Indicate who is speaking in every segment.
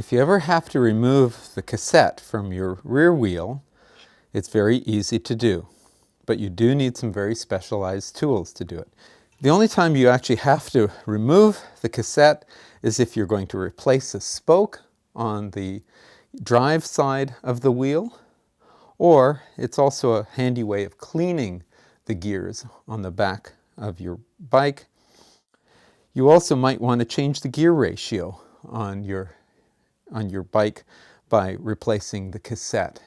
Speaker 1: If you ever have to remove the cassette from your rear wheel, it's very easy to do, but you do need some very specialized tools to do it. The only time you actually have to remove the cassette is if you're going to replace a spoke on the drive side of the wheel, or it's also a handy way of cleaning the gears on the back of your bike. You also might want to change the gear ratio on your bike by replacing the cassette.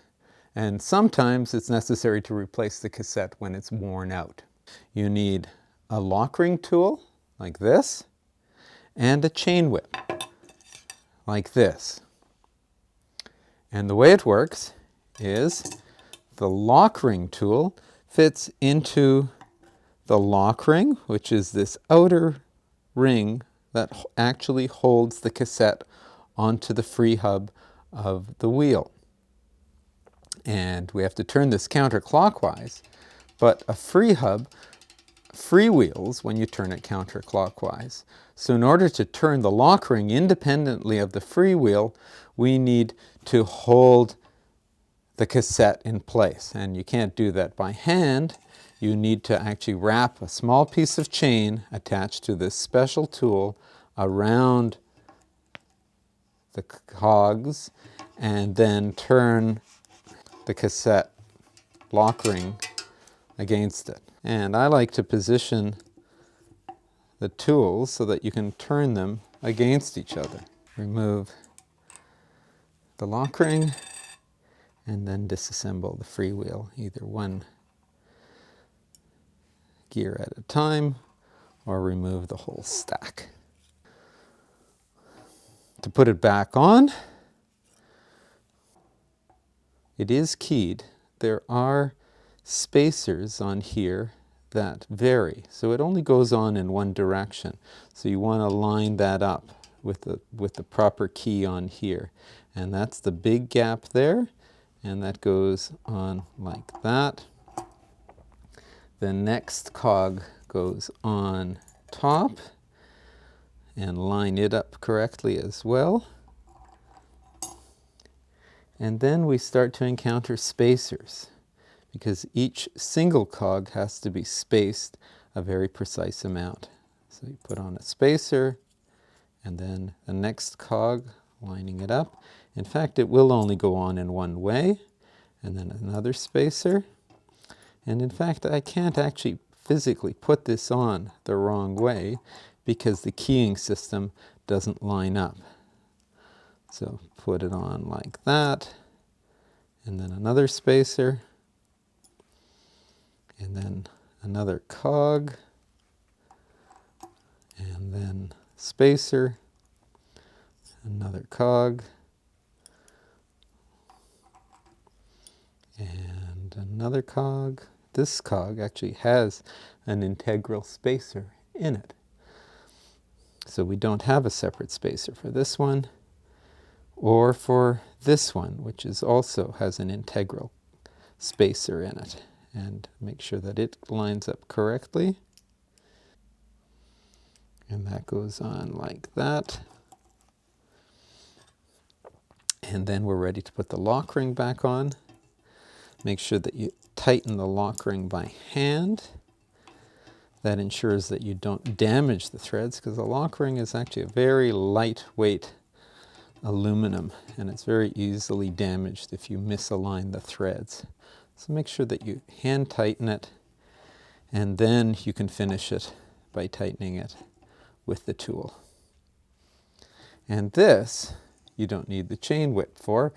Speaker 1: And sometimes it's necessary to replace the cassette when it's worn out. You need a lock ring tool like this and a chain whip like this. And the way it works is the lock ring tool fits into the lock ring, which is this outer ring that actually holds the cassette onto the free hub of the wheel. And we have to turn this counterclockwise, but a free hub freewheels when you turn it counterclockwise. So in order to turn the lock ring independently of the freewheel, we need to hold the cassette in place. And you can't do that by hand. You need to actually wrap a small piece of chain attached to this special tool around the cogs and then turn the cassette lock ring against it. And I like to position the tools so that you can turn them against each other. Remove the lock ring and then disassemble the freewheel, either one gear at a time or remove the whole stack. To put it back on, it is keyed. There are spacers on here that vary, so it only goes on in one direction. So you want to line that up with the proper key on here. And that's the big gap there, and that goes on like that. The next cog goes on top, and line it up correctly as well. And then we start to encounter spacers, because each single cog has to be spaced a very precise amount. So you put on a spacer, and then the next cog, lining it up. In fact, it will only go on in one way, and then another spacer. And in fact, I can't actually physically put this on the wrong way because the keying system doesn't line up. So put it on like that, and then another spacer, and then another cog, and then spacer, another cog, and another cog. This cog actually has an integral spacer in it. So we don't have a separate spacer for this one or for this one, which is also has an integral spacer in it. And make sure that it lines up correctly. And that goes on like that. And then we're ready to put the lock ring back on. Make sure that you tighten the lock ring by hand. That ensures that you don't damage the threads, because the lock ring is actually a very lightweight aluminum, and it's very easily damaged if you misalign the threads. So make sure that you hand tighten it, and then you can finish it by tightening it with the tool. And this, you don't need the chain whip for,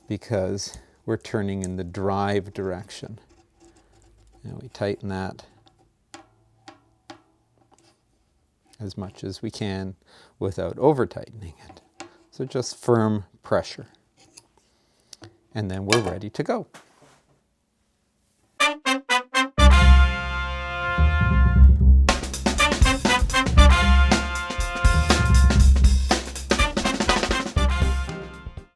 Speaker 1: because we're turning in the drive direction. And we tighten that as much as we can without over-tightening it. So just firm pressure. And then we're ready to go.